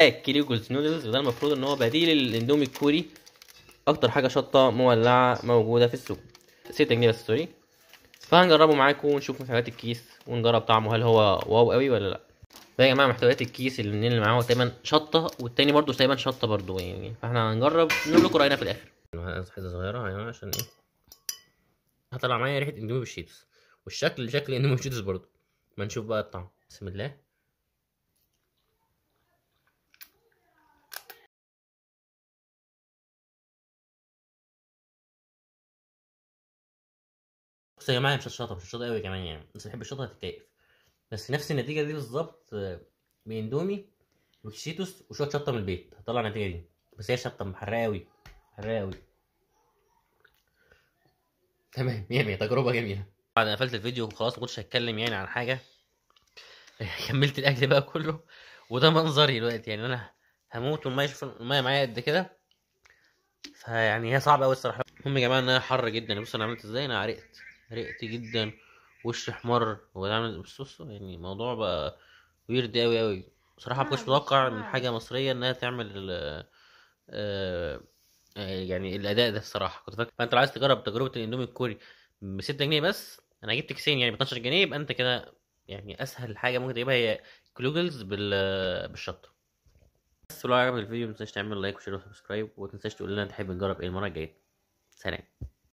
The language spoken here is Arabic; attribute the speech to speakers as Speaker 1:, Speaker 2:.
Speaker 1: كيلوجلز نودلز، وده المفروض ان هو بديل الاندومي الكوري، اكتر حاجه شطه مولعه موجوده في السوق. 6 جنيه بس، سوري. فهنجربه معاكم ونشوف محتويات الكيس ونجرب طعمه هل هو واو قوي ولا لا. فيا جماعه محتويات الكيس اللي معاه هو تقريبا شطه، والتاني برضو تقريبا شطه برضو يعني، فاحنا هنجرب نقول لكم راينا في الاخر. حته صغيره يعني عشان ايه هطلع معايا ريحه اندومي بالشيتوس، والشكل شكل اندومي بالشيتوس برضو. ما نشوف بقى الطعم. بسم الله. بص يا جماعه، مش شطه قوي كمان يعني، بس بحب الشطه هتتكيف. بس نفس النتيجه دي بالظبط باندومي وشيتوس وشويه شطه من البيت هطلع النتيجه دي. بس هي شطه محرقه قوي، محرقه قوي. تمام، مية تجربه جميله. بعد ما قفلت الفيديو خلاص ما كنتش هتكلم يعني عن حاجه. كملت الاكل بقى كله، وده منظري دلوقتي يعني. انا هموت والميه، شوف الميه معايا قد كده. فيعني هي صعبه قوي الصراحه. المهم يا جماعه انها حر جدا. بص انا عملت ازاي، انا عرقت جدا، وشي احمر وعامل بص يعني الموضوع بقى ويرد قوي قوي بصراحه. ما كنتش متوقع من حاجه مصريه انها تعمل يعني الاداء ده الصراحه. كنت فاكر، فانت لو عايز تجرب تجربه الاندومي الكوري ب 6 جنيه بس، انا جبت كيسين يعني ب 12 جنيه، يبقى انت كده يعني اسهل حاجه ممكن تجيبها هي كلوجلز بالشطه. بس لو عجبك الفيديو متنساش تعمل لايك وشير وسبسكرايب، ومتنساش تقول لنا تحب نجرب ايه المره الجايه. سلام.